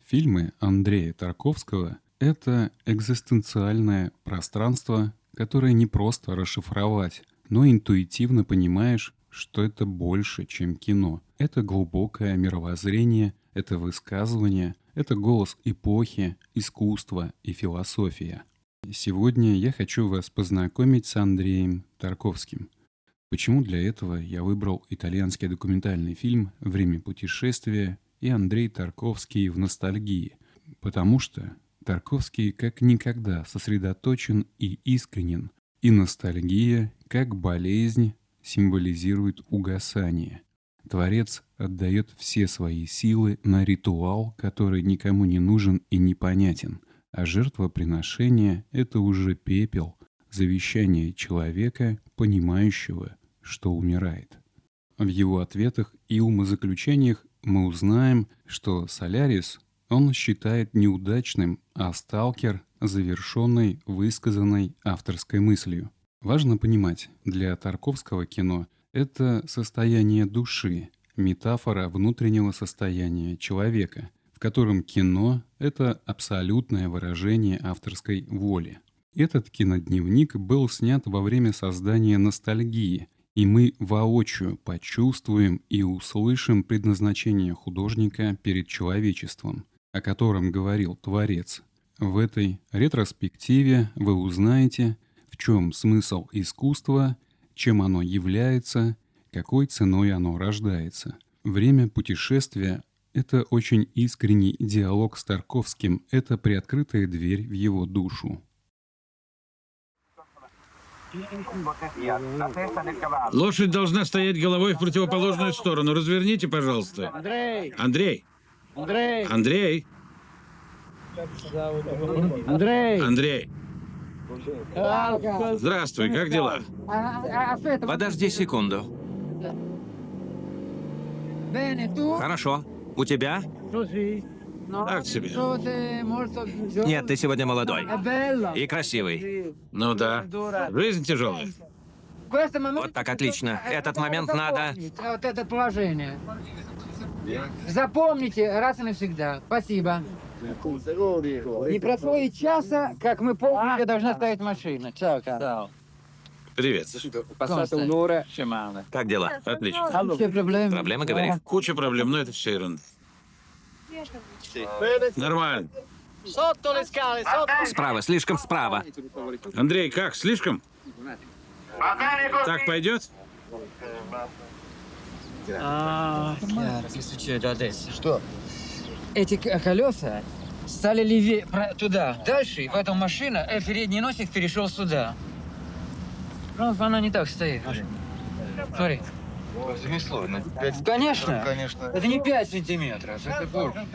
Фильмы Андрея Тарковского — это экзистенциальное пространство, которое не просто расшифровать, но интуитивно понимаешь, что это больше, чем кино. Это глубокое мировоззрение, это высказывание, это голос эпохи, искусства и философия. Сегодня я хочу вас познакомить с Андреем Тарковским. Почему для этого я выбрал итальянский документальный фильм «Время путешествия» и Андрей Тарковский в ностальгии? Потому что Тарковский как никогда сосредоточен и искренен, и ностальгия, как болезнь, символизирует угасание. Творец отдает все свои силы на ритуал, который никому не нужен и непонятен, а жертвоприношение — это уже пепел, завещание человека, понимающего, что умирает. В его ответах и умозаключениях мы узнаем, что «Солярис» он считает неудачным, а «Сталкер» — завершенной, высказанной авторской мыслью. Важно понимать, для Тарковского кино — это состояние души, метафора внутреннего состояния человека, в котором кино — это абсолютное выражение авторской воли. Этот кинодневник был снят во время создания ностальгии, и мы воочию почувствуем и услышим предназначение художника перед человечеством, о котором говорил Творец. В этой ретроспективе вы узнаете, в чем смысл искусства, чем оно является, какой ценой оно рождается. «Время путешествия» — это очень искренний диалог с Тарковским, это приоткрытая дверь в его душу. Лошадь должна стоять головой в противоположную сторону. Разверните, пожалуйста. Андрей! Андрей! Андрей! Андрей! Андрей! Андрей! Здравствуй, как дела? Подожди секунду. Хорошо. У тебя? Так себе. Нет, ты сегодня молодой. И красивый. Ну да. Жизнь тяжелая. Вот так, отлично. Этот момент надо... Вот это положение. Запомните раз и навсегда. Спасибо. Не прошло часа, как мы помним, где должна стоять машина. Чао. Привет. Как дела? Отлично. Все проблемы? Проблемы, говори. Куча проблем, но это все ерунда. Нормально. Справа, слишком справа. Андрей, как, слишком? Так пойдет? Что? Эти колеса стали левее, туда, дальше, и поэтому машина, передний носик перешел сюда. Ну, она не так стоит. Смотри. Занесло. Конечно. Конечно. Это не 5 сантиметров, это больше.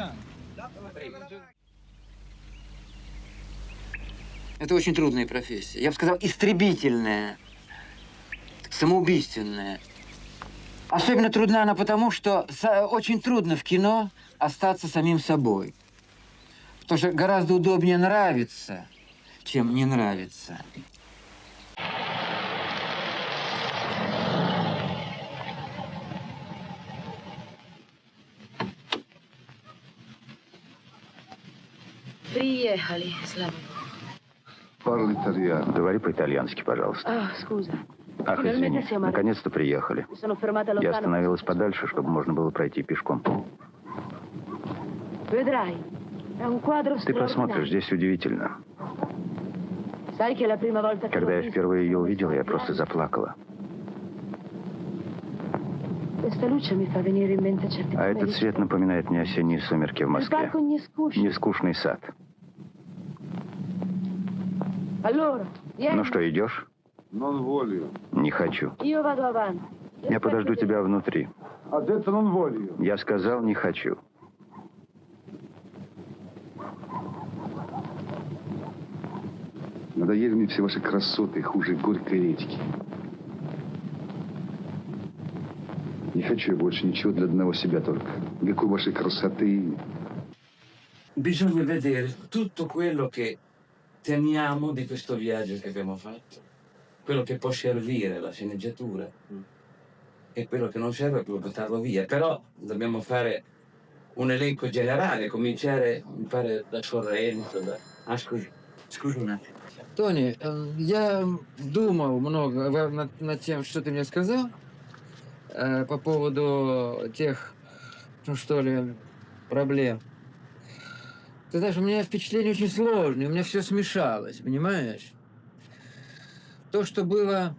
Это очень трудная профессия. Я бы сказал, истребительная, самоубийственная. Особенно трудна она потому, что очень трудно в кино остаться самим собой. Потому что гораздо удобнее нравиться, чем не нравиться. Приехали, слава богу. Парли итальяно. Говори по-итальянски, пожалуйста. Scusa. Ах, извини. Наконец-то приехали. Sono fermata Я lontano. остановилась подальше, чтобы можно было пройти пешком. Vedrai. È un quadro Ты посмотришь, straordinario. здесь удивительно. Sai che la prima volta che Когда l'ho я visto, впервые ее увидела, я просто заплакала. questa luce mi fa venire in mente certi А этот pomeriggi. цвет напоминает мне осенние сумерки в Il Москве. parco не скучно. Нескучный сад. Allora, vieni. Ну что, идешь? Non voglio. Не хочу. Io vado avanti. Я подожду тебя внутри. Ha detto non voglio. Я сказал, не хочу. Надоели мне все ваши красоты, хуже горькой редьки. Не хочу я больше ничего для одного себя только. Никакой вашей красоты. Bisogna vedere tutto quello che teniamo di questo viaggio che abbiamo fatto, quello che può servire alla sceneggiatura e quello che non serve per buttarlo via. Però dobbiamo fare un elenco generale, cominciare, mi pare, da Sorrento, da... Ah, scusi un attimo. Тони, я думал много над тем, что ты мне сказал, по поводу тех, ну что ли, проблем. Ты знаешь, у меня впечатление очень сложное, у меня все смешалось, понимаешь? То, что было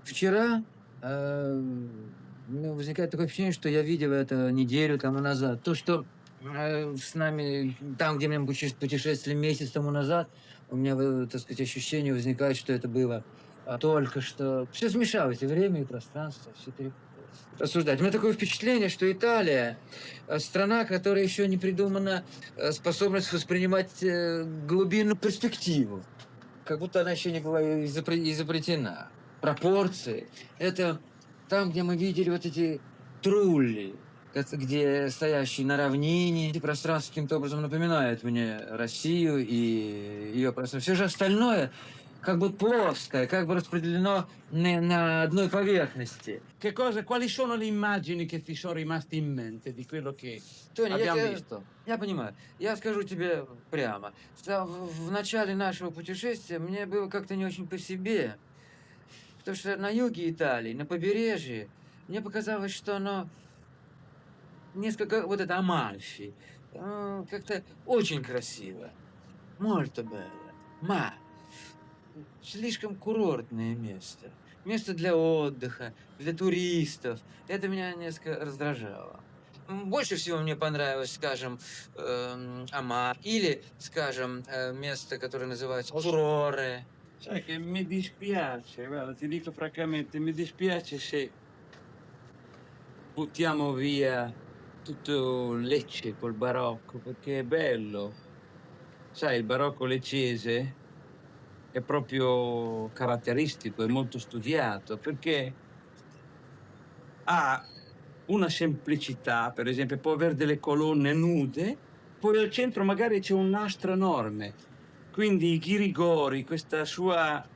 вчера, у меня возникает такое впечатление, что я видел это неделю тому назад. То, что с нами, там, где мы путешествовали месяц тому назад, у меня, так сказать, ощущение возникает, что это было только что. Все смешалось, и время, и пространство, все рассуждать. У меня такое впечатление, что Италия страна, которая еще не придумана способность воспринимать глубинную перспективу. Как будто она еще не была изобретена. Пропорции. Это там, где мы видели вот эти трулли, где стоящие на равнине. Эти пространства каким-то образом напоминают мне Россию и ее пространство. Все же остальное как бы плоское, как бы распределено на одной поверхности. Quali sono le immagini che ti sono rimaste in mente di quello che abbiamo visto? Я понимаю. Я скажу тебе прямо. В начале нашего путешествия мне было как-то не очень по себе. Потому что на юге Италии, на побережье, мне показалось, что оно несколько, вот это Амальфи, как-то очень красиво. Molto bello. Ma слишком курортное место. Место для отдыха, для туристов. Это меня несколько раздражало. Больше всего мне понравилось, скажем, Амар. Или, скажем, место, которое называется Aurore. Sai che mi dispiace, guarda, ti dico francamente, mi dispiace se buttiamo via tutto Lecce col barocco, perché è bello. Sai, il barocco leccese è proprio caratteristico, è molto studiato, perché ha una semplicità, per esempio, può avere delle colonne nude, poi al centro magari c'è un nastro enorme. Quindi Ghirigori, questa sua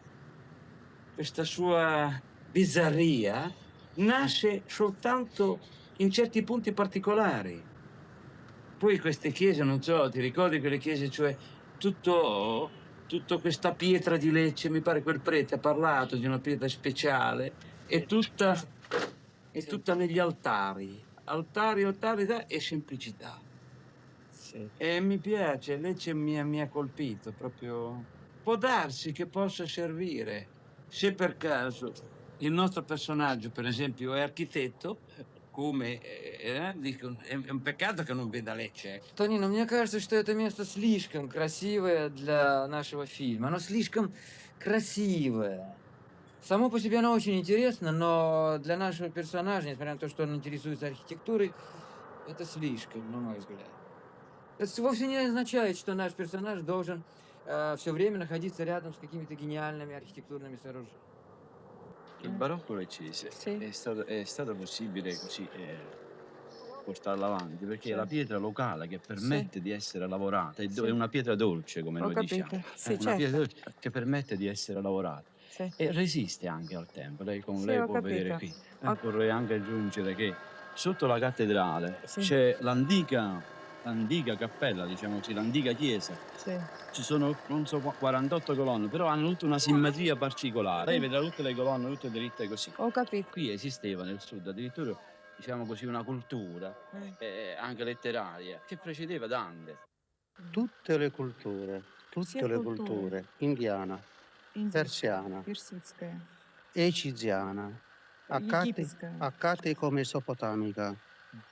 bizzarria, nasce soltanto in certi punti particolari. Poi queste chiese, non so, ti ricordi quelle chiese, cioè tutto questa pietra di Lecce, mi pare quel prete ha parlato di una pietra speciale, è tutta negli altari e semplicità. Sì. E mi piace, Lecce mi ha colpito proprio. Può darsi che possa servire, se per caso il nostro personaggio, per esempio, è architetto, come dico, è un peccato che non veda Lecce. Тонина, мне кажется, что это место слишком красивое для нашего фильма. Оно слишком красивое. Само по себе оно очень интересно, но для нашего персонажа, несмотря на то, что он интересуется архитектурой, это слишком, на мой взгляд. Это вовсе не означает, что наш персонаж должен все время находиться рядом с какими-то гениальными архитектурными сооружениями. Il barocco leccese è stato possibile così portarlo avanti perché è la pietra locale che permette di essere lavorata, è una pietra dolce come noi diciamo, una pietra dolce che permette di essere lavorata e resiste anche al tempo. Lei può vedere qui. Vorrei anche aggiungere che sotto la cattedrale c'è l'antica cappella, diciamo così, l'antica chiesa. Ci sono, non so, 48 colonne, però hanno tutta una simmetria particolare. Lei vedrà tutte le colonne, tutte dritte così. Ho capito. Qui esisteva nel sud addirittura, diciamo così, una cultura, anche letteraria, che precedeva Dante. Tutte le culture, indiana, persiana, egiziana, accate come mesopotamica,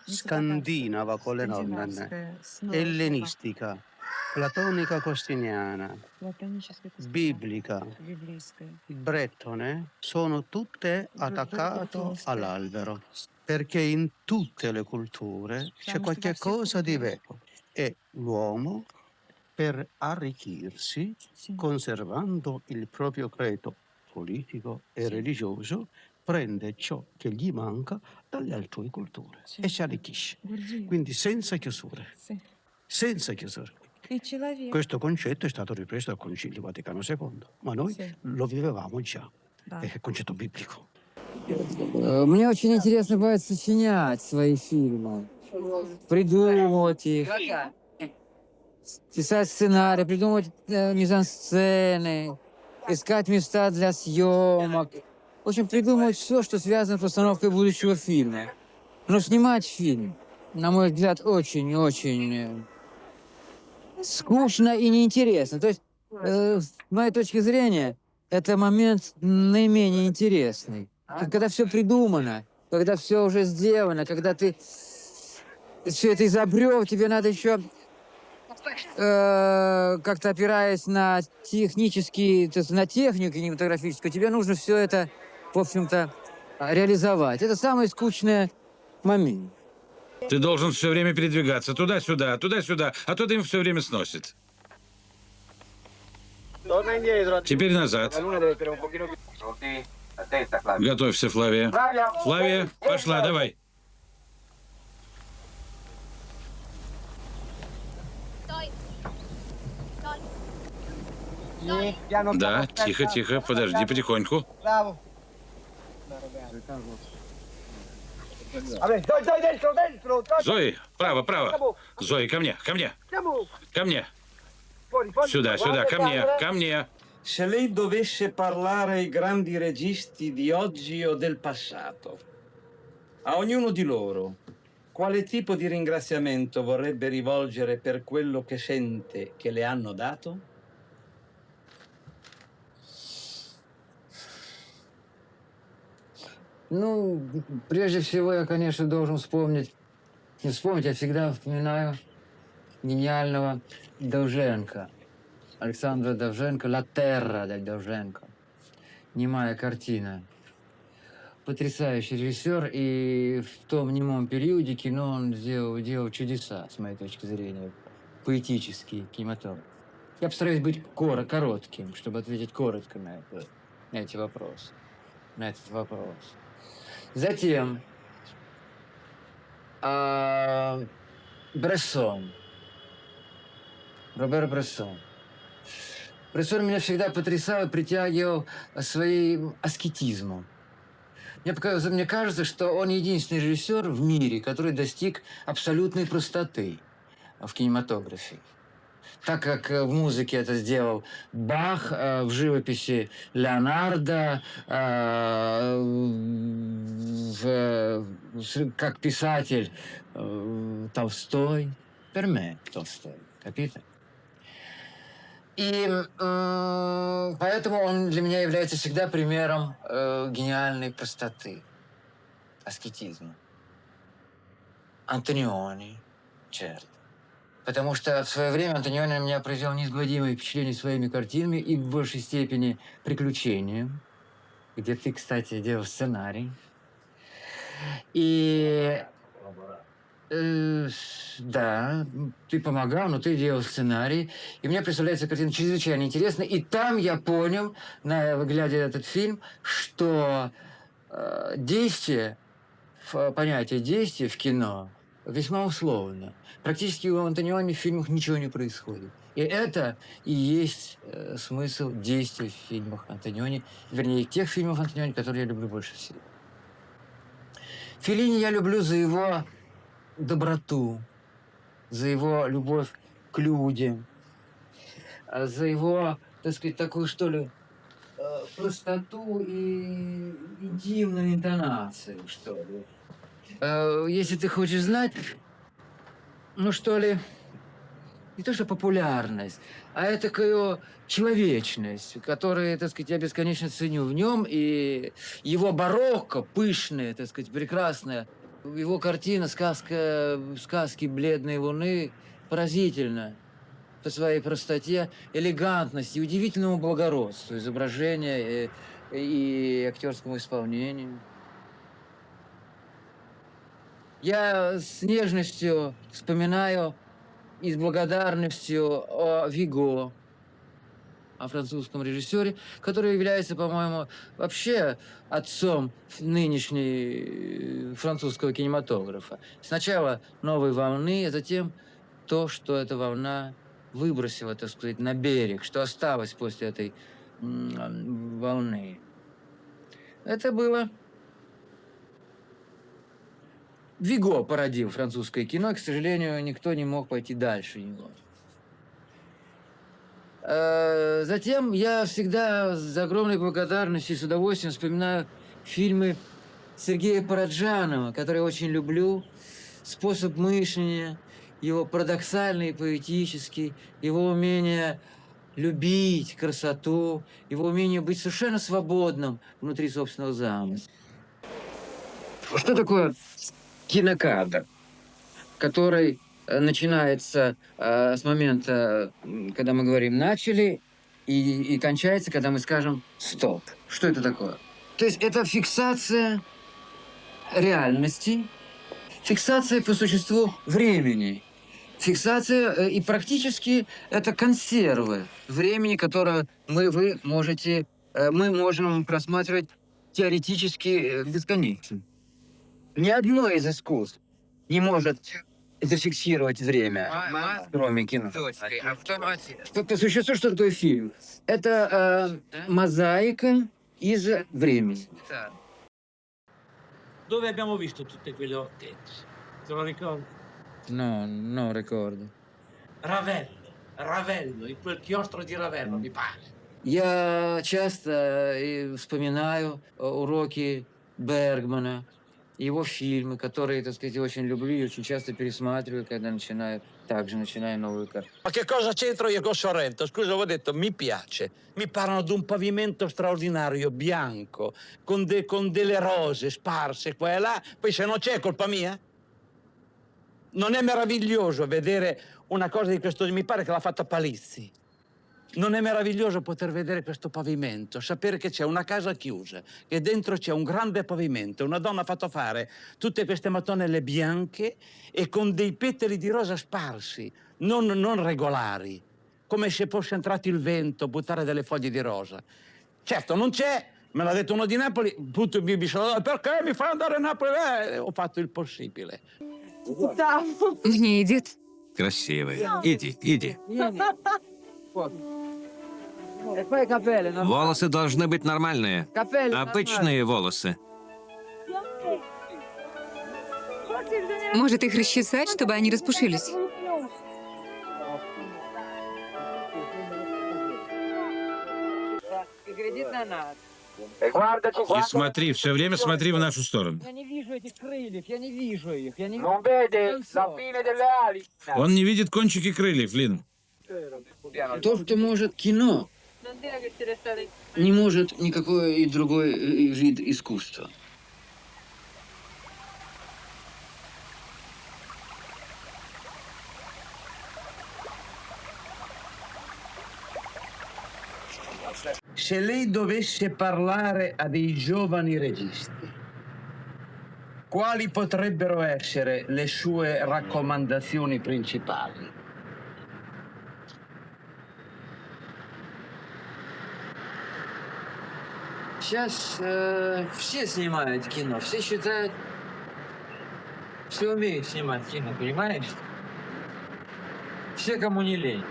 scandinava con le nonne, ellenistica, platonica costiniana, biblica, brettone, sono tutte attaccate all'albero, perché in tutte le culture c'è qualche cosa di vero e l'uomo, per arricchirsi, conservando il proprio credo politico e religioso, prende ciò che gli manca dalle altrui culture e si arricchisce. Quindi senza chiusure. Senza chiusure. Questo concetto è stato ripreso dal Concilio Vaticano II, ma noi lo vivevamo già. È il concetto biblico. Мне очень интересно бывает сочинять свои фильмы. придумывать их, писать сценарий, придумывать мизансцены, искать места для съемок. В общем, придумывать все, что связано с постановкой будущего фильма. Но снимать фильм, на мой взгляд, очень-очень скучно и неинтересно. То есть, с моей точки зрения, это момент наименее интересный. Когда все придумано, когда все уже сделано, когда ты все это изобрел, тебе надо еще как-то опираясь на технические, то есть на технику кинематографическую, тебе нужно все это, в общем-то, реализовать. Это самый скучный момент. Ты должен все время передвигаться туда-сюда, а то дым все время сносит. Теперь назад. Готовься, Флавия. Флавия, пошла, давай. Да, тихо, тихо, подожди потихоньку. Зои, право, право. Зои, ко мне, ко мне. Ко мне. Сюда, сюда, ко мне. Se lei dovesse parlare ai grandi registi di oggi o del passato, a ognuno di loro, quale tipo di ringraziamento vorrebbe rivolgere per quello che sente che le hanno dato? Ну, прежде всего, я, конечно, должен вспомнить, не вспомнить, я всегда вспоминаю гениального Довженко. Александра Довженко, «Ла Терра» дель Довженко. Немая картина. Потрясающий режиссер, и в том немом периоде кино он делал чудеса, с моей точки зрения. Поэтический кинематограф. Я постараюсь быть коротким, чтобы ответить коротко на эти вопросы. На этот вопрос. Затем Брессон. Робер Брессон. Брессон меня всегда потрясал и притягивал своим аскетизмом. Мне кажется, что он единственный режиссер в мире, который достиг абсолютной простоты в кинематографе. Так как в музыке это сделал Бах, в живописи Леонардо, как писатель Толстой, Перме Толстой, capite? И поэтому он для меня является всегда примером гениальной простоты, аскетизма. Антониони, черт. Потому что в свое время Антониони на меня произвел неизгладимое впечатление своими картинами и в большей степени приключением, где ты, кстати, делал сценарий. И да, ты помогал, но ты делал сценарий. И мне представляется картина чрезвычайно интересная. И там я понял, глядя этот фильм, что действие, понятие действия в кино весьма условно. Практически у Антониони в фильмах ничего не происходит. И это и есть смысл действий в фильмах Антониони, вернее, тех фильмов Антониони, которые я люблю больше всего. Феллини я люблю за его доброту, за его любовь к людям, за его, так сказать, такую, что ли, простоту и интимную интонацию, что ли. Если ты хочешь знать, ну что ли, не то что популярность, а этакую человечность, которую, так сказать, я бесконечно ценю в нем, и его барокко, пышное, так сказать, прекрасное, его картина «Сказки бледной луны» поразительна по своей простоте, элегантности, удивительному благородству изображения и актерскому исполнению. Я с нежностью вспоминаю и с благодарностью о Виго, о французском режиссере, который является, по-моему, вообще отцом нынешней французского кинематографа. Сначала новой волны, а затем то, что эта волна выбросила, так сказать, на берег, что осталось после этой волны. Это было Виго породил французское кино, и, к сожалению, никто не мог пойти дальше него. Затем я всегда с огромной благодарностью и с удовольствием вспоминаю фильмы Сергея Параджанова, который я очень люблю. Способ мышления, его парадоксальный и поэтический, его умение любить красоту, его умение быть совершенно свободным внутри собственного замысла. Что такое кинокадр, который начинается с момента, когда мы говорим «начали», и кончается, когда мы скажем «стоп». Что это такое? То есть это фиксация реальности, фиксация по существу времени, фиксация и практически это консервы времени, которое вы можете, мы можем просматривать теоретически бесконечно. Ни одно из искусств не может зафиксировать время, кроме кино. По существу, что такое фильм? Это мозаика из времени. Dove abbiamo visto tutte quelle ortense? Te lo ricordi? No, non ricordo. Ravello, in quel chiostro di Ravello, mi pare. Я часто вспоминаю уроки Бергмана, его фильмы, которые, так сказать, очень люблю и очень часто пересматриваю, когда начинаю новую картину. Ma che cosa c'entro io con Sorrento? Scusa, avevo detto, mi piace. Mi parlano di un pavimento straordinario, bianco, con delle rose sparse qua e là. Poi se non c'è, è colpa mia? Non è meraviglioso vedere una cosa di questo? Mi pare che l'ha fatta Palizzi. Non è meraviglioso poter vedere questo pavimento, sapere che c'è una casa chiusa, che dentro c'è un grande pavimento, una donna ha fatto fare tutte queste mattonelle bianche e con dei petali di rosa sparsi, non regolari, come se fosse entrato il vento, buttare delle foglie di rosa. Certo, non c'è, me l'ha detto uno di Napoli, tutto il mio bisogno, perché mi fai andare a Napoli? Ho fatto il possibile. Мне идет. Красивый. Иди. Волосы должны быть нормальные. Обычные волосы. Может, их расчесать, чтобы они распушились? И смотри, все время смотри в нашу сторону. Я не вижу этих крыльев, я не вижу их, я не Он не видит кончики крыльев, Лин. То, что может кино, не может никакой и другой вид искусства. Se lei dovesse parlare a dei giovani registi, quali potrebbero essere le sue raccomandazioni principali? Сейчас все снимают кино, все считают, все умеют снимать кино, понимаешь? Все, кому не лень.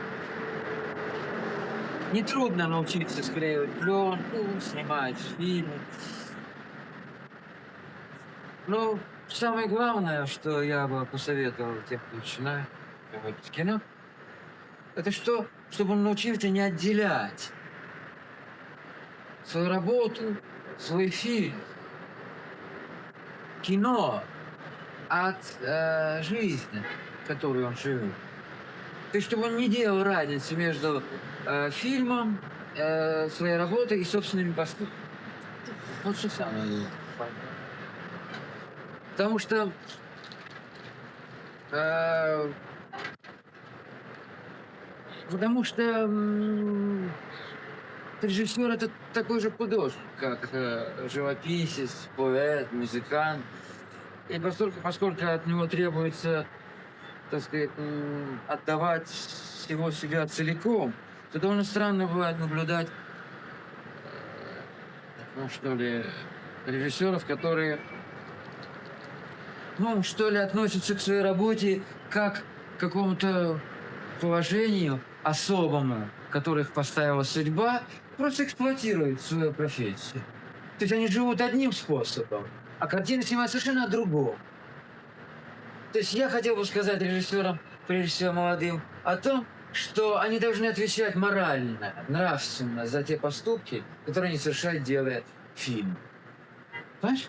Нетрудно научиться склеивать пленку, снимать фильмы. Но самое главное, что я бы посоветовал тем, кто начинает в кино, это что, чтобы он научился не отделять свою работу, свой фильм, кино от жизни, которую он живет. То есть, чтобы он не делал разницы между фильмом, своей работой и собственными поступками. Вот что самое. Потому что режиссер — это такой же художник, как живописец, поэт, музыкант. И поскольку от него требуется, так сказать, отдавать всего себя целиком, то довольно странно бывает наблюдать, режиссеров, которые, относятся к своей работе как к какому-то положению особому, которое их поставила судьба, просто эксплуатируют свою профессию. То есть они живут одним способом, а картины снимают совершенно о другом. То есть я хотел бы сказать режиссерам, прежде всего молодым, о том, что они должны отвечать морально, нравственно за те поступки, которые они совершают, делая фильм. Понимаешь?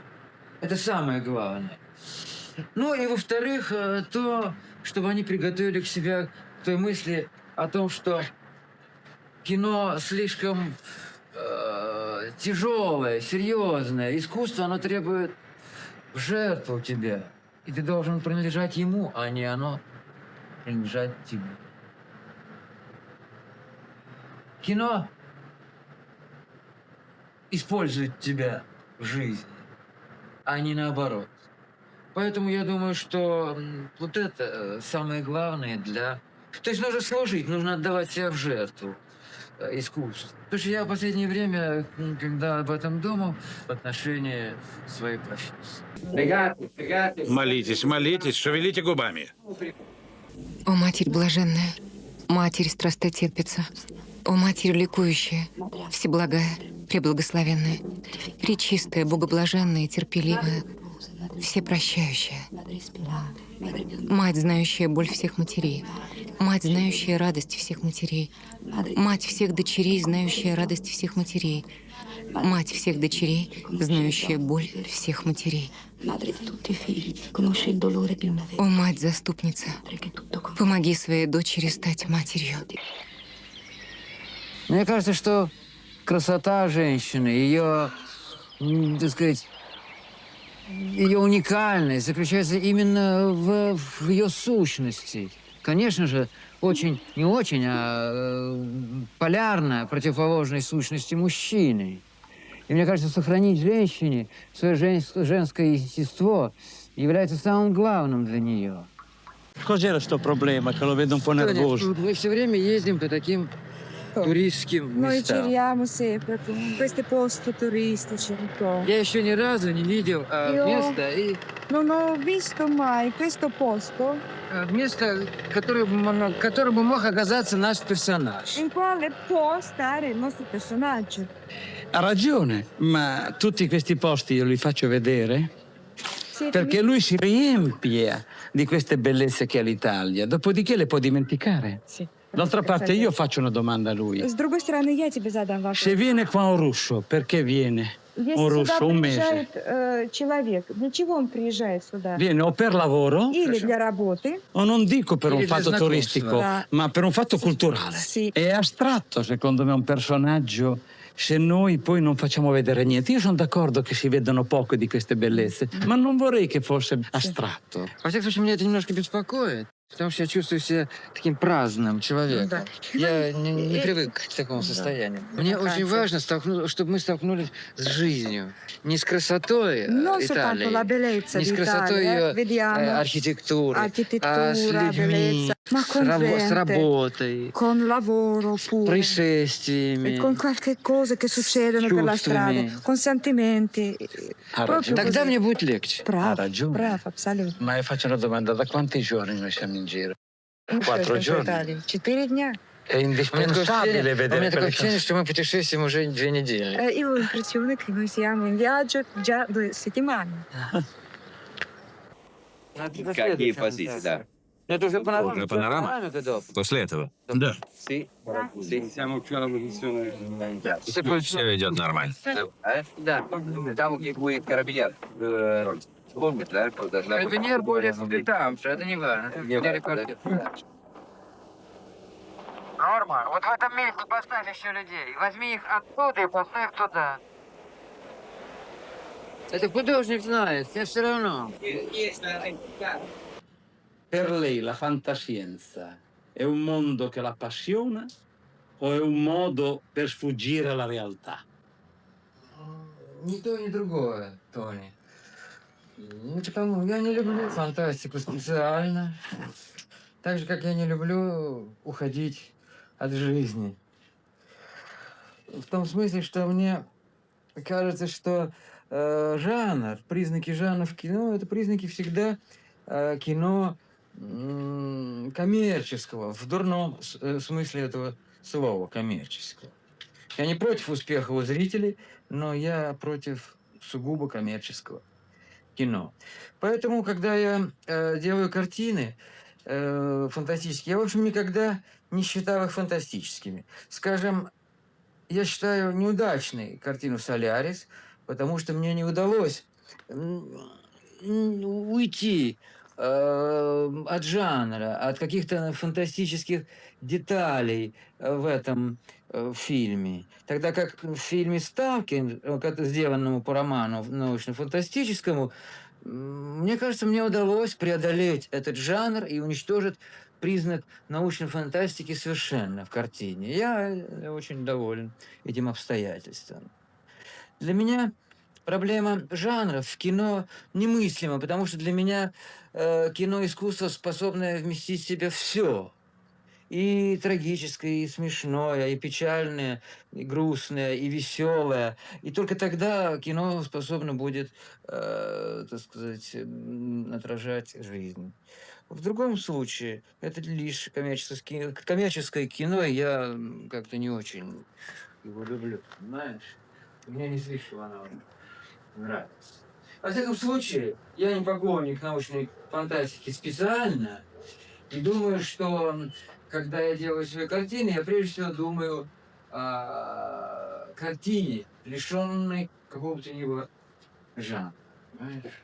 Это самое главное. Ну и во-вторых, то, чтобы они приготовили к себе к той мысли о том, что кино слишком тяжелое, серьезное. Искусство, оно требует жертву тебя. И ты должен принадлежать ему, а не оно принадлежать тебе. Кино использует тебя в жизни, а не наоборот. Поэтому я думаю, что вот это самое главное для... То есть нужно служить, нужно отдавать себя в жертву искусству. Потому что я в последнее время, когда об этом думал, в отношении своей профессии. Молитесь, молитесь, шевелите губами. О, Матерь блаженная, Матерь страстотерпица, о, Матерь ликующая, всеблагая, преблагословенная, пречистая, богоблаженная, терпеливая, всепрощающая, Мать, знающая боль всех матерей, Мать, знающая радость всех матерей, Мать всех дочерей, знающая радость всех матерей, Мать всех дочерей, знающая боль всех матерей. О, Мать-заступница, помоги своей дочери стать матерью. Мне кажется, что красота женщины, ее, так сказать, ее уникальность заключается именно в ее сущности. Конечно же, не очень, а полярная, противоположной сущности мужчины. И мне кажется, сохранить женщине свое женское естество является самым главным для нее. Cos'era sto problema? Che lo vedo un po' nervoso. Мы все время ездим по таким туристским Noi местам. giriamo sempre in questi posti turistici un po'. Я еще ни разу не видел место, Non ho visto mai questo posto место, которое бы мог оказаться наш персонаж. in quale può stare il nostro personaggio. Ha ragione, ma tutti questi posti io li faccio vedere perché lui si riempie di queste bellezze che ha l'Italia, dopodiché le può dimenticare. Sì. D'altra parte io faccio una domanda a lui. С другой стороны, я тебе задам вопрос. Se viene qua un russo, perché viene? Если Un сюда russo, un mese. приезжает человек, для чего он приезжает сюда? Viene o per lavoro, Или для работы. o non dico per un Или для fatto знакомства. turistico, Да. ma per un fatto culturale. Sì. È astratto, secondo me, un personaggio se noi poi non facciamo vedere niente. Io sono d'accordo che si vedano poco di queste bellezze, ma non vorrei che fosse astratto. Во всяком случае, меня это немножко беспокоит, потому что я чувствую себя таким праздным человеком. Да. Я не привык к такому состоянию. Мне очень важно, чтобы мы столкнулись с жизнью. Не с красотой Non soltanto la Италии, bellezza не с красотой d'Italia, ее vediamo архитектуры, а с architettura, людьми, bellezza, ma con с gente, работой, con lavoro pure, происшествиями. e con qualche cosa che succedono per la чувствами. strada, con sentimenti. Ha Proprio ragione. Тогда così. мне будет легче. Ha Bravo, ragione. bravo, assolutamente. Ma faccio una domanda, da quanti giorni noi siamo in giro? Ну, что 4 это в giorni. Италии? 4 дня. È У меня indispensabile такое vedere quelle ощущение, что мы путешествуем уже 2 недели. Io ho l'impressione che noi siamo in viaggio già 2 settimane. Какие позиции, да. Это уже Уже панорама? После этого? Да. Siamo più alla posizione. Все идет нормально. Да, там, где будет карабинер. Помнит, да? Карабинер более там, что это не важно. Норма, вот в этом месте поставь еще людей. Возьми их оттуда и поставь туда. Это художник знает, мне все равно. Per lei la fantascienza è un mondo che la appassiona o è un modo per sfuggire alla realtà? Ни то, ни другое, Тони. Ну, потому я не люблю фантастику специально. Так же, как я не люблю уходить от жизни. В том смысле, что мне кажется, что жанр, признаки жанра в кино, это признаки всегда кино коммерческого, в дурном смысле этого слова, коммерческого. Я не против успеха у зрителей, но я против сугубо коммерческого кино. Поэтому, когда я делаю картины фантастические, я, в общем, никогда не считал их фантастическими. Скажем, я считаю неудачной картину «Солярис», потому что мне не удалось уйти от жанра, от каких-то фантастических деталей в этом фильме. Тогда как в фильме «Сталкер», сделанному по роману научно-фантастическому, мне кажется, мне удалось преодолеть этот жанр и уничтожить признак научной фантастики совершенно в картине. Я очень доволен этим обстоятельством. Для меня проблема жанров в кино немыслима, потому что для меня кино-искусство способно вместить в себя все. И трагическое, и смешное, и печальное, и грустное, и веселое. И только тогда кино способно будет, так сказать, отражать жизнь. В другом случае это лишь коммерческое кино, и я как-то не очень его люблю, понимаешь? Мне не слишком оно нравится. Во всяком случае, я не поклонник научной фантастики специально, и думаю, что когда я делаю свои картины, я прежде всего думаю о картине, лишенной какого-то него жанра. Понимаешь?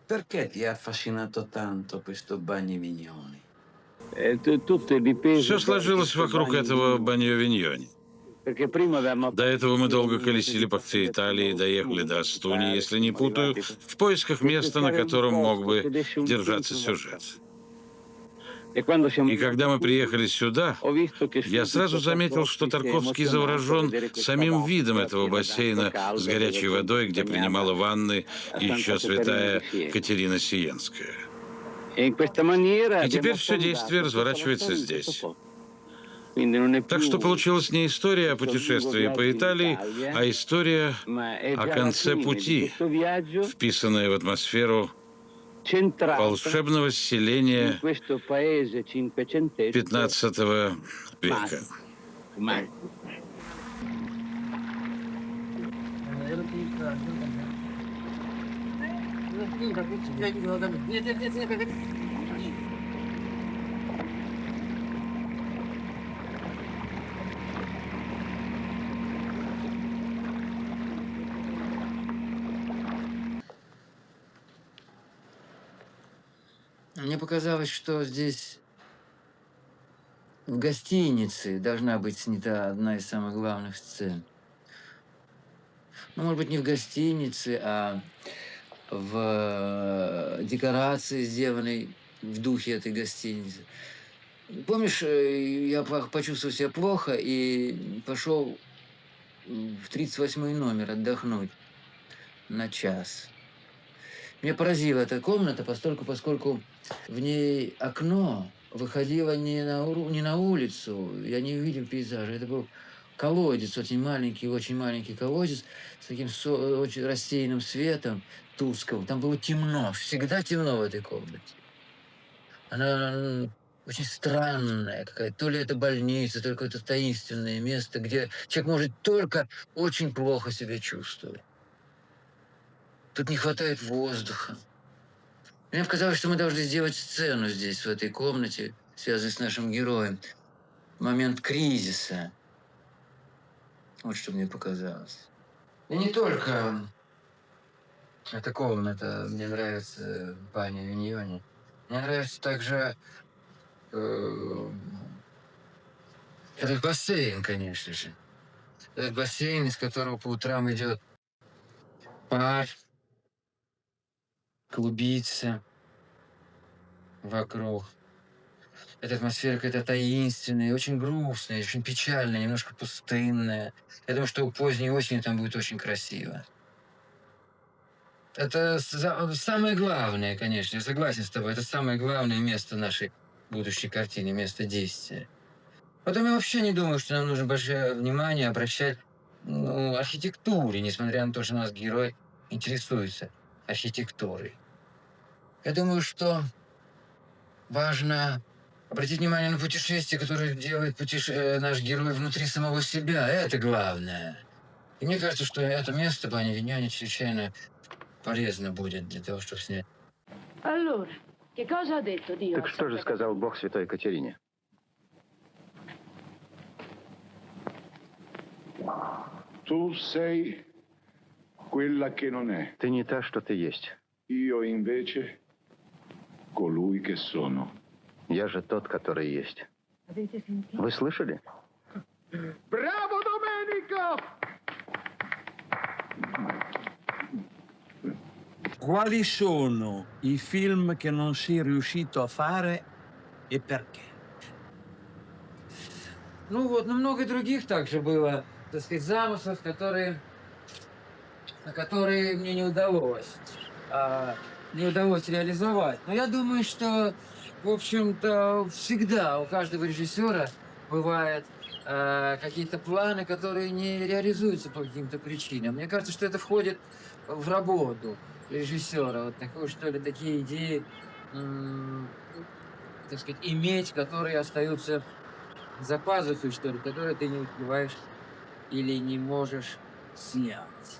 Perché ti ha affascinato tanto questo Bagni Vignoni? Все сложилось вокруг этого Баньо-Виньони. До этого мы долго колесили по всей Италии, доехали до Астуни, если не путаю, в поисках места, на котором мог бы держаться сюжет. И когда мы приехали сюда, я сразу заметил, что Тарковский заворожен самим видом этого бассейна с горячей водой, где принимала ванны еще святая Катерина Сиенская. И теперь все действие разворачивается здесь. Так что получилась не история о путешествии по Италии, а история о конце пути, вписанная в атмосферу волшебного селения XV века. Мне показалось, что здесь в гостинице должна быть снята одна из самых главных сцен. Ну, может быть, не в гостинице, а в декорации, сделанной в духе этой гостиницы. Помнишь, я почувствовал себя плохо и пошел в 38-й номер отдохнуть на час. Меня поразила эта комната, поскольку в ней окно выходило не на улицу, я не увидел пейзажа. Это был колодец, очень маленький колодец с таким очень рассеянным светом, тусклым. Там было темно, всегда темно в этой комнате. Она очень странная какая-то. То ли это больница, то ли какое-то таинственное место, где человек может только очень плохо себя чувствовать. Тут не хватает воздуха. Мне показалось, что мы должны сделать сцену здесь, в этой комнате, связанную с нашим героем. Момент кризиса. Вот что мне показалось. И не только эта комната мне нравится, Баньо Виньони. Мне нравится также этот бассейн, конечно же. Этот бассейн, из которого по утрам идет пар, клубится вокруг. Эта атмосфера какая-то таинственная, очень грустная, очень печальная, немножко пустынная. Я думаю, что поздней осенью там будет очень красиво. Это самое главное, конечно, я согласен с тобой, это самое главное место нашей будущей картины, место действия. Потом я вообще не думаю, что нам нужно большое внимание обращать архитектуре, несмотря на то, что наш герой интересуется архитектурой. Я думаю, что важно обратить внимание на путешествие, которое делает наш герой внутри самого себя. Это главное. И мне кажется, что это место, Баньо Виньони, чрезвычайно полезно будет для того, чтобы снять. Allora, che cosa ha detto Dio? Так что же сказал Бог святой Катерине? Tu sei quella che non è. Ты не та, что ты есть. Io invece colui che sono. Я же тот, который есть. Вы слышали? Bravo Domenico! Quali sono i film che non sei riuscito a fare e perché? Ну вот, но много других также было, так сказать, замыслов, которые мне не удалось реализовать. Но я думаю, что, в общем-то, всегда у каждого режиссера бывают какие-то планы, которые не реализуются по каким-то причинам. Мне кажется, что это входит в работу режиссера. Вот такое, что ли, такие идеи, так сказать, иметь, которые остаются за пазухой, что ли, которые ты не успеваешь или не можешь снять.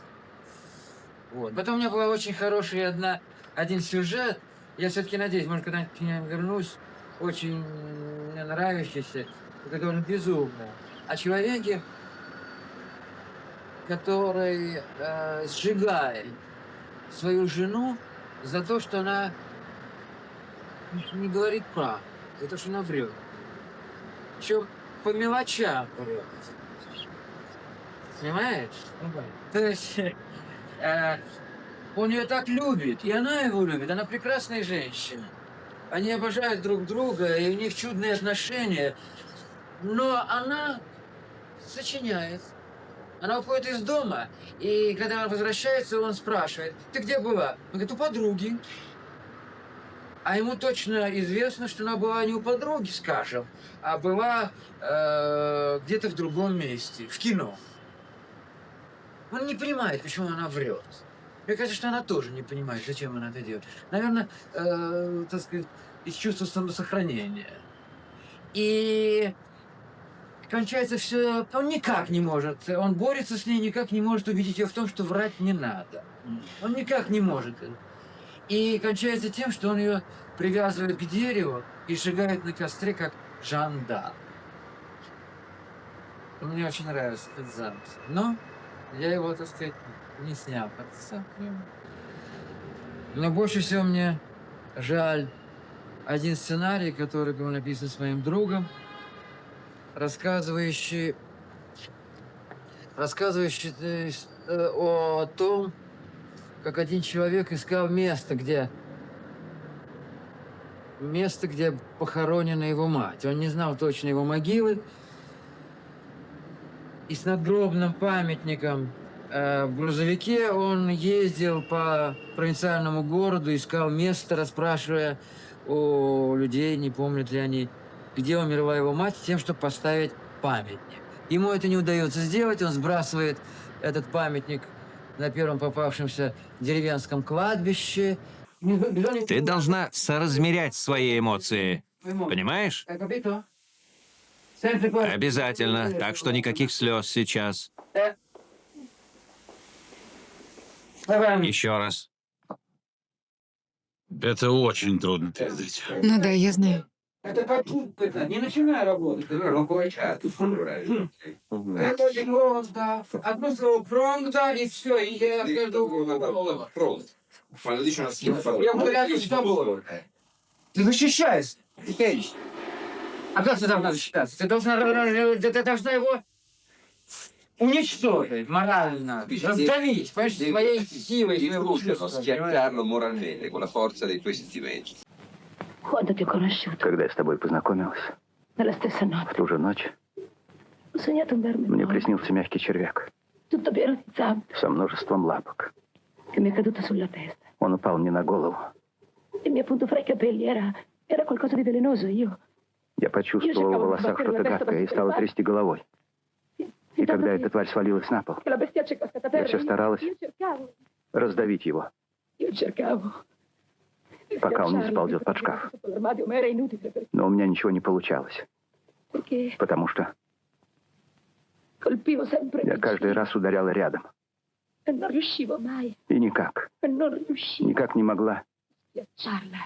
Вот. Потом у меня была очень хороший один сюжет. Я все-таки надеюсь, может, когда-нибудь к нему вернусь. Очень мне нравящийся, который безумный. О человеке, который сжигает свою жену за то, что она не говорит правду, за то, что она врет. Причем по мелочам врет. Понимаешь? То есть он ее так любит, и она его любит. Она прекрасная женщина. Они обожают друг друга, и у них чудные отношения. Но она сочиняет. Она уходит из дома, и когда она возвращается, он спрашивает: ты где была? Он говорит: у подруги. А ему точно известно, что она была не у подруги, скажем, а была где-то в другом месте, в кино. Он не понимает, почему она врет. Мне кажется, что она тоже не понимает, зачем она это делает. Наверное, так сказать, из чувства самосохранения. И кончается все, он никак не может, он борется с ней, никак не может убедить ее в том, что врать не надо. Он никак не может. И кончается тем, что он ее привязывает к дереву и сжигает на костре, как жандарм. Мне очень нравится этот замысел. Но я его, так сказать, не снял. Но больше всего мне жаль один сценарий, который был написан с моим другом, рассказывающий о том, как один человек искал место, где похоронена его мать. Он не знал точно его могилы. И с надгробным памятником в грузовике он ездил по провинциальному городу, искал место, расспрашивая у людей, не помнят ли они, где умерла его мать, тем, чтобы поставить памятник. Ему это не удается сделать, он сбрасывает этот памятник на первом попавшемся деревенском кладбище. Ты должна соразмерять свои эмоции. Понимаешь? Обязательно. Так что никаких слез сейчас. Еще раз. Это очень трудно передать. Ну да, я знаю. Это попытка, не начинай работать. Одно слово пронда, и все, и я приду. Я буду рядом с тобой. Ты защищаешься. А как ты должна защищаться? Ты должна его уничтожить морально, раздавить, понимаешь, своей силой, своего Когда я с тобой познакомилась, в ту же ночь, мне приснился мягкий червяк со множеством лапок. Он упал мне на голову. Я почувствовала в волосах что-то гадкое и стала трясти головой. И когда эта тварь свалилась на пол, я все старалась раздавить его, пока он не сползет под шкаф. Но у меня ничего не получалось, потому что я каждый раз ударяла рядом. И никак не могла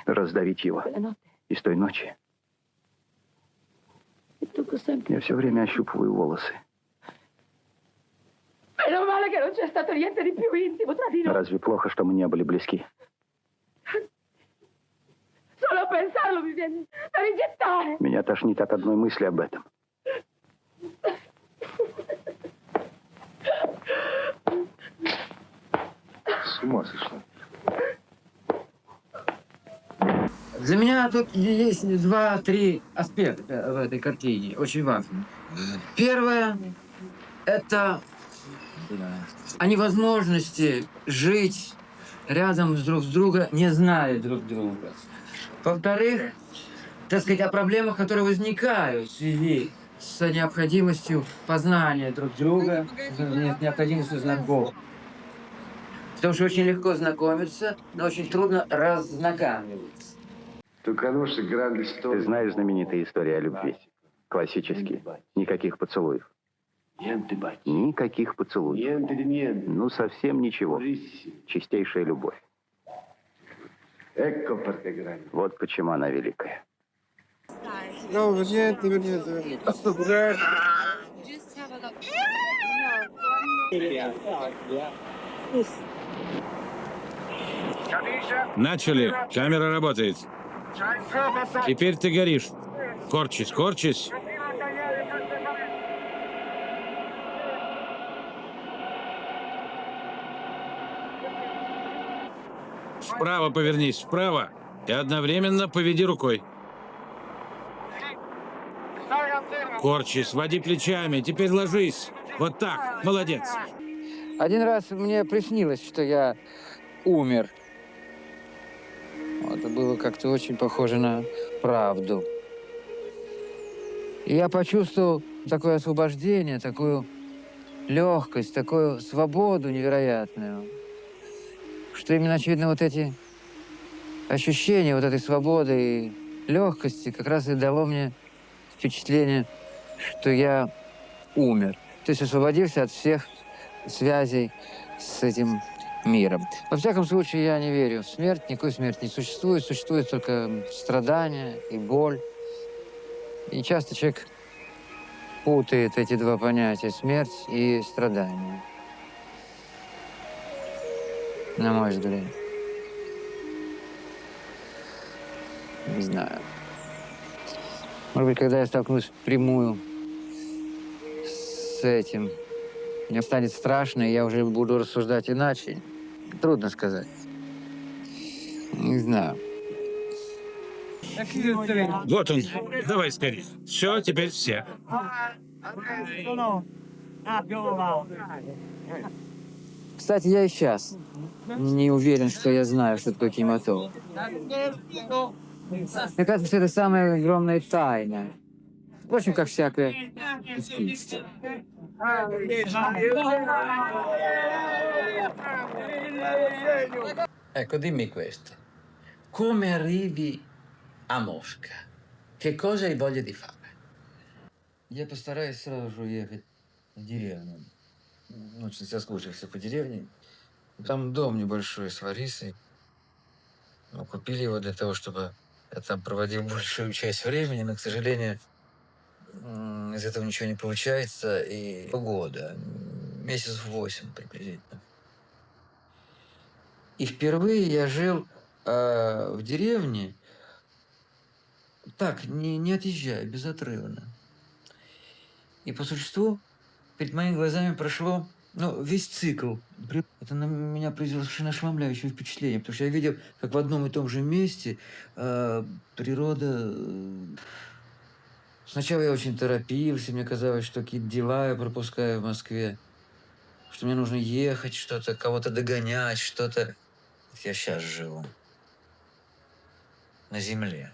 раздавить его. И с той ночи я все время ощупываю волосы. Разве плохо, что мы не были близки? Меня тошнит от одной мысли об этом. С ума сошла. Для меня тут есть 2-3 аспекта в этой картине, очень важные. Первое – это о невозможности жить рядом друг с другом, не зная друг друга. Во-вторых, так сказать, о проблемах, которые возникают в связи с необходимостью познания друг друга, с необходимостью знакомства. Потому что очень легко знакомиться, но очень трудно раззнакомиться. Ты знаешь знаменитые истории о любви? Классические. Никаких поцелуев. Никаких поцелуев. Ну, совсем ничего. Чистейшая любовь. Вот почему она великая. Начали. Камера работает. Теперь ты горишь. Корчись, корчись. Вправо повернись, вправо. И одновременно поведи рукой. Корчись, води плечами. Теперь ложись. Вот так. Молодец. Один раз мне приснилось, что я умер. Это было как-то очень похоже на правду. И я почувствовал такое освобождение, такую легкость, такую свободу невероятную, что именно, очевидно, вот эти ощущения вот этой свободы и легкости как раз и дало мне впечатление, что я умер. То есть освободился от всех связей с этим миром. Во всяком случае, я не верю в смерть. Никакой смерти не существует. Существует только страдания и боль. И часто человек путает эти два понятия – смерть и страдания. На мой взгляд. Не знаю. Может быть, когда я столкнусь впрямую с этим, мне станет страшно, и я уже буду рассуждать иначе. Трудно сказать. Не знаю. Вот он. Давай скорее. Все, теперь все. Кстати, я и сейчас не уверен, что я знаю, что такое кинематограф. Мне кажется, что это самая огромная тайна. Впрочем, как всякое искусство. Ecco, dimmi questo. Come arrivi a Mosca? Che cosa hai voglia di fare? Я постараюсь сразу же уехать в деревню. Очень соскучился по деревне. Там дом небольшой с Ларисой. Мы купили его для того, чтобы я там проводил большую часть времени, но, к сожалению, из этого ничего не получается. И полгода, месяцев 8 приблизительно. И впервые я жил в деревне, так, не отъезжая, безотрывно. И по существу перед моими глазами прошло весь цикл. Это на меня произвело совершенно ошеломляющее впечатление, потому что я видел, как в одном и том же месте природа... Сначала я очень торопился, мне казалось, что какие-то дела я пропускаю в Москве, что мне нужно ехать, что-то, кого-то догонять, что-то... Я сейчас живу на земле.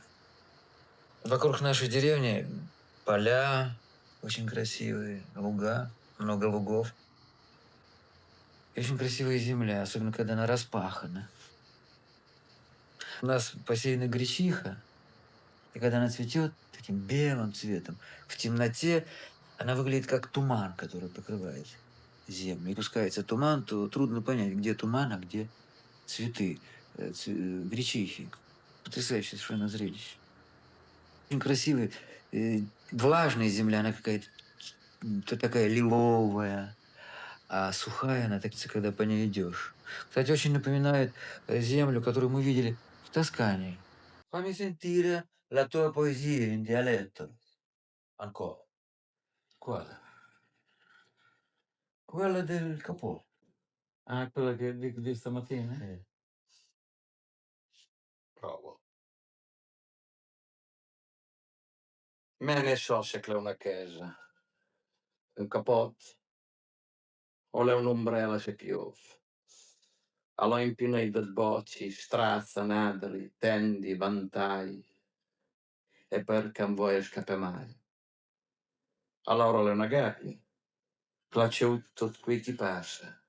Вокруг нашей деревни поля очень красивые, луга, много лугов. И очень красивая земля, особенно когда она распахана. У нас посеяна гречиха, и когда она цветет таким белым цветом, в темноте она выглядит как туман, который покрывает землю, и пускается туман, то трудно понять, где туман, а где цветы, гречихи. Потрясающее совершенно зрелище. Очень красивая, влажная земля, она какая-то такая лиловая, а сухая она, так, когда по ней идешь. Кстати, очень напоминает землю, которую мы видели в Тоскане. Fammi sentire la tua poesia in dialetto. Ancora. Quale? Quella del capò. Ah, quella che di stamattina? Provo. Me ne so se c'è una casa, un capot, o è un'ombrella se piove. Allora in pieno di bocci, strazza, nadri, tendi, vantai, e perché non vuoi scappare mai. Allora è una gabbia, piace tutto qui ti passa,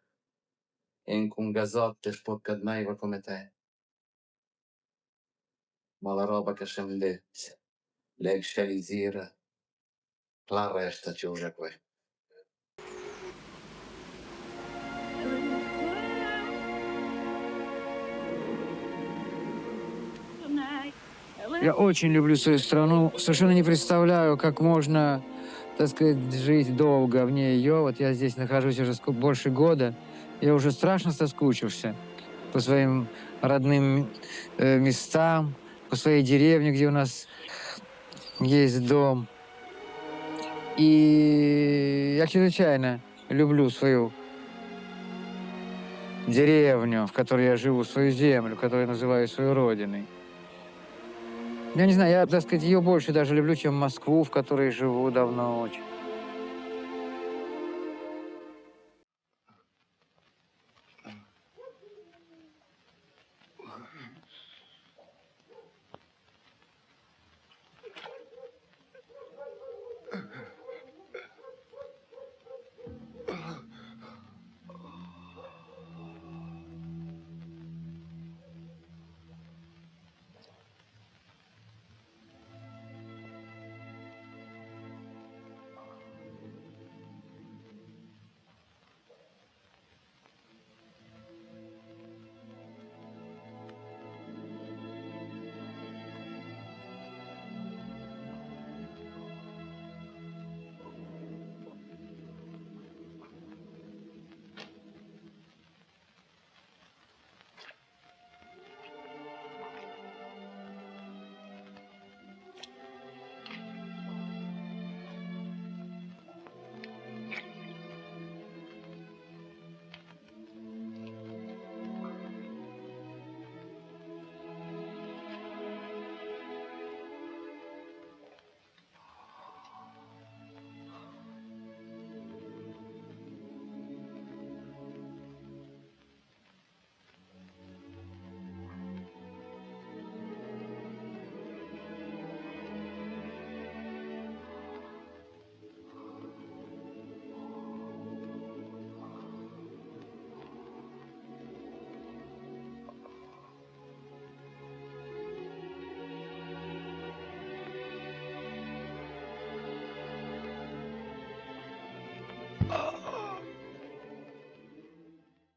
e in un gasotte spocca mai come te. Ma la roba che si mette, l'excelizira, la resta chiusa qui. Я очень люблю свою страну. Совершенно не представляю, как можно, так сказать, жить долго вне ее. Вот я здесь нахожусь уже больше года. Я уже страшно соскучился по своим родным местам, по своей деревне, где у нас есть дом. И я чрезвычайно люблю свою деревню, в которой я живу, свою землю, которую я называю своей родиной. Я не знаю, я, так сказать, ее больше даже люблю, чем Москву, в которой живу давно очень.